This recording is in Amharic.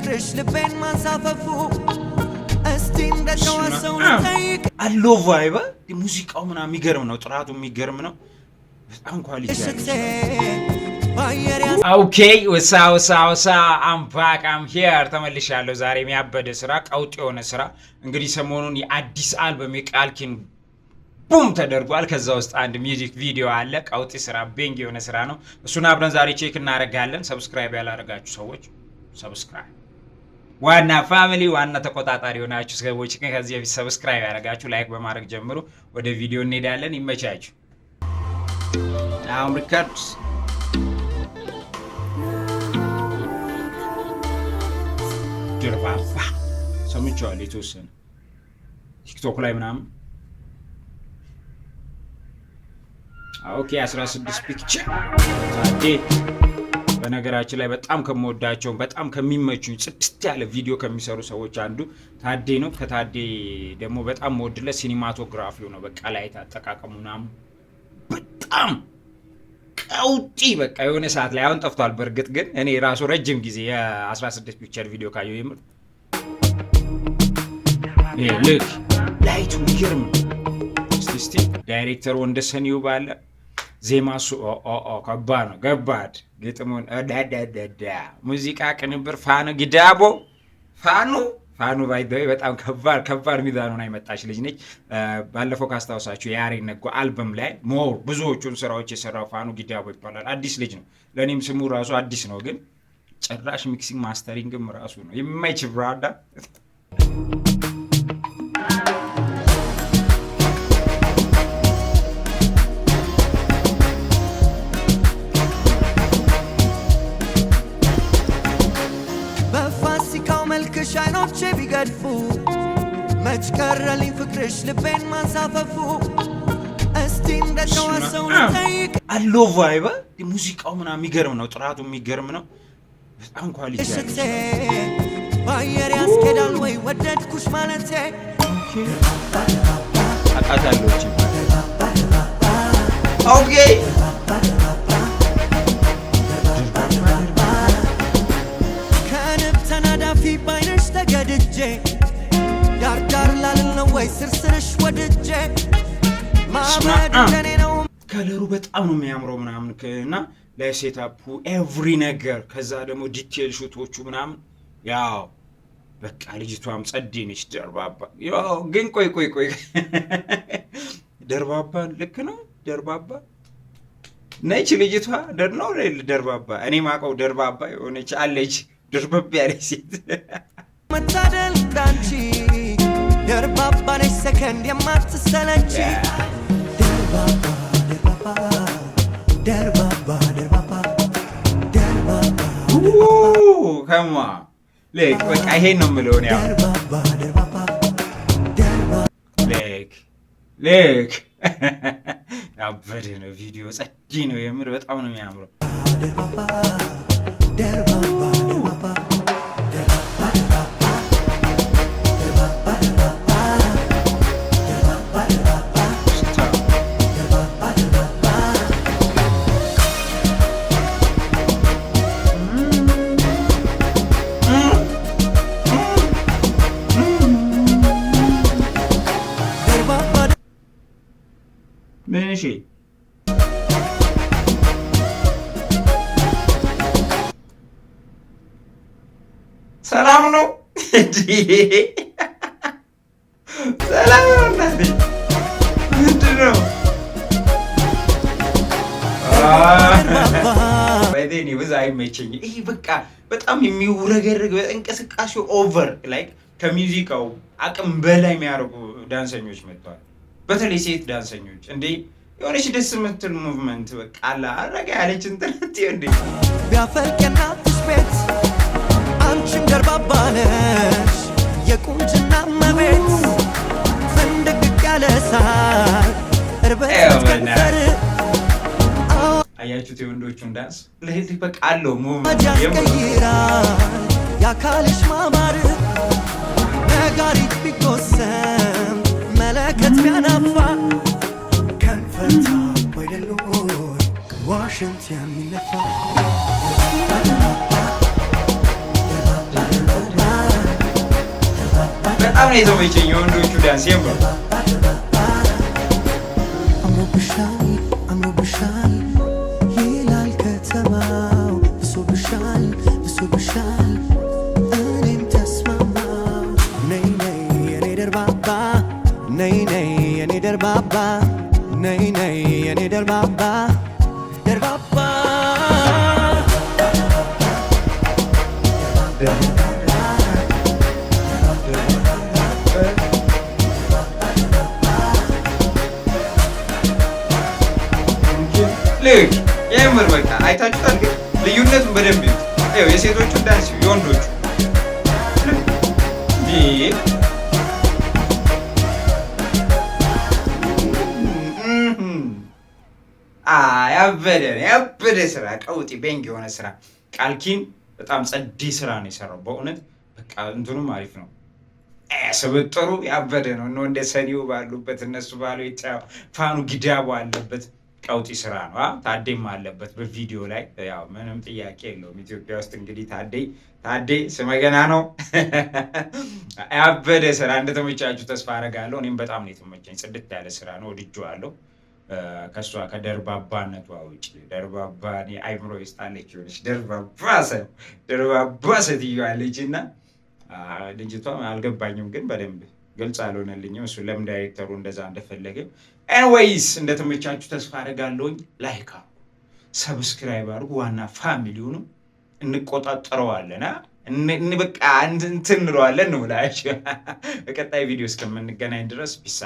ፍቅርሽ ልቤን ማንሳፈፉ እስቲ እንደተዋሰው ልጠይቅ አሎ ቫይባ ሙዚቃው ምናምን የሚገርም ነው ጥራቱ የሚገርም ነው በጣም ኳሊቲ ኦኬ ወሳ I'm back I'm here ተመልሻለሁ ዛሬ የሚያበደ ስራ ቀውጥ የሆነ ስራ እንግዲህ ሰሞኑን የአዲስ አልበም የቃልኪን ቡም ተደርጓል ከዛ ውስጥ አንድ ሚውዚክ ቪዲዮ አለ ቀውጥ ስራ ቤንግ የሆነ ስራ ነው እሱን አብረን ዛሬ ቼክ እናደርጋለን ሰብስክራይብ ያላደረጋችሁ ሰዎች ሰብስክራይብ ዋና ፋሚሊ ዋና ተቆጣጣሪ ሆናችሁ ሰዎች ከዚህ በፊት ሰብስክራይብ ያደረጋችሁ ላይክ በማድረግ ጀምሩ ወደ ቪዲዮ እንሄዳለን ይመቻችሁ now records ድርባባ ሰምቻለሁ የተወሰነ ቲክቶክ ላይ ምናምን ኦኬ 16 ፒክቸር ታዴ በነገራችን ላይ በጣም ከመወዳቸው በጣም ከሚመቹኝ ጽድት ያለ ቪዲዮ ከሚሰሩ ሰዎች አንዱ ታዴ ነው ከታዴ ደግሞ በጣም መወድለት ሲኒማቶግራፊው ነው በቃ ላይ ተጠቃቀሙና በጣም ቀውጢ በቃ የሆነ ሰዓት ላይ አሁን ጠፍቷል በርግጥ ግን እኔ ራሱ ረጅም ጊዜ የ16 ፒክቸር ቪዲዮ ካየው ይምር ልክ ላይቱ ይገርም እስቲ ዳይሬክተር ወንደሰኒው ባለ ዜማሱ ከባድ ነው ገባድ ግጥሙን ዳዳዳዳ ሙዚቃ ቅንብር ፋኑ ጊዳቦ ፋኑ ባይደይ በጣም ከባድ ሚዛኑን አይመጣች ልጅ ነች ባለፈው ካስታውሳችሁ ያሬድ ነጎ አልበም ላይ ሞር ብዙዎቹን ስራዎች የሰራው ፋኑ ጊዳቦ ይባላል አዲስ ልጅ ነው ለኔም ስሙ ራሱ አዲስ ነው ግን ጭራሽ ሚክሲንግ ማስተሪንግም ራሱ ነው የማይችል ብራዳ ሻይኖቼ ቢገድፉ መች ቀረልኝ ፍቅርሽ ልቤን ማንሳፈፉ እስቲ እንደተዋሰው ልጠይቅ አሎ ቫይባ ሙዚቃው ምናምን የሚገርም ነው ጥራቱ የሚገርም ነው በጣም ኳሊቲ ባየር ያስኬዳል ወይ ወደድኩሽ ማለቴ አቃታለች ኦኬ ባይነሽ ተገድጄ ዳር ላልን ነው ወይ ስርስርሽ ወድጄ ማበድ ለኔ ነው ከለሩ በጣም ነው የሚያምረው ምናምንና ለሴታፑ ኤቭሪ ነገር ከዛ ደግሞ ዲቴል ሹቶቹ ምናምን ያው በቃ ልጅቷም ጸዴ ነች ደርባባ ያው ግን ቆይ ደርባባ ልክ ነው ደርባባ ነች ልጅቷ ነው ደርባባ እኔ ማቀው ደርባባ የሆነች አለች ድርበብ ያለች ሴት መታደል ዳንቺ ደርባባ ነች ሰከንድ የማትሰለች ደርባባ ከማ ሌክ በቃ ይሄን ነው የምለው ነው ሌክ ያበደ ነው ቪዲዮ ጸዲ ነው የምር በጣም ነው የሚያምረው ምንሽ ሰላም ነው ሰላም ነው ምንድነው ባይዴኒ ብዙ አይመቸኝ ይሄ በቃ በጣም የሚውረገረግ እንቅስቃሴው ኦቨር ላይክ ከሙዚቃው አቅም በላይ የሚያደርጉ ዳንሰኞች መጥተዋል በተለይ ሴት ዳንሰኞች እንዴ የሆነች ደስ የምትል ሙቭመንት በቃ አላ አረጋ ያለች እንት እንዴ ቢያፈልቀና ትስቤት አንቺን ደርባባ ነሽ የቁንጅና መቤት ፍንድቅ ያለ ሳር እርበት ከንፈር አያችሁት የወንዶቹን ዳንስ ለሄድ በቃ አለው ሙቭመንት ያስቀይራል ያካልሽ ማማር ነጋሪት ቢጎሰም መለከት ቢያናፋ ከንፈርታ ወይደሎ ዋሽንት የሚነፋ ነው የተመቸኝ የወንዶቹ ዳንስ የምር አምሮብሻል ይላል ከተማው ብሶብሻል እኔም ተስማማው ነይ የኔ ደርባባ ነይ የኔ ደርባባ ነይ የኔ ደርባባ ልክ የምር በቃ አይታችሁታል። ግን ልዩነቱን በደንብ ይዩት። ይኸው የሴቶቹ ዳንስ የወንዶቹ ያበደ ስራ ቀውጢ ቤንግ የሆነ ስራ ቃልኪን በጣም ጸዴ ስራ ነው የሰራው በእውነት በቃ እንትኑም አሪፍ ነው። ስብጥሩ ያበደ ነው። እነ እንደ ሰኒው ባሉበት እነሱ ባሉ ፋኑ ጊዳቡ አለበት ቀውጢ ስራ ነው። ታዴም አለበት በቪዲዮ ላይ ያው ምንም ጥያቄ የለውም። ኢትዮጵያ ውስጥ እንግዲህ ታዴ ስመገና ነው። ያበደ ስራ እንደተመቻችሁ ተስፋ አደርጋለሁ። እኔም በጣም ነው የተመቸኝ። ጽድት ያለ ስራ ነው፣ ወድጄዋለሁ። ከሷ ከደርባባነቷ ውጭ ደርባባ እኔ አይምሮ ይስጣለች ይሆነች ደርባባ ሴትዮ አለች እና ልጅቷ አልገባኝም፣ ግን በደንብ ግልጽ አልሆነልኝም እሱ ለምን ዳይሬክተሩ እንደዛ እንደፈለገ። ኤንዌይስ እንደተመቻችሁ ተስፋ አደርጋለሁኝ። ላይክ ሰብስክራይብ አድርጉ። ዋና ፋሚሊውን እንቆጣጠረዋለን በቃ እንትን እንለዋለን ነው ብላችሁ በቀጣይ ቪዲዮ እስከምንገናኝ ድረስ ፒስ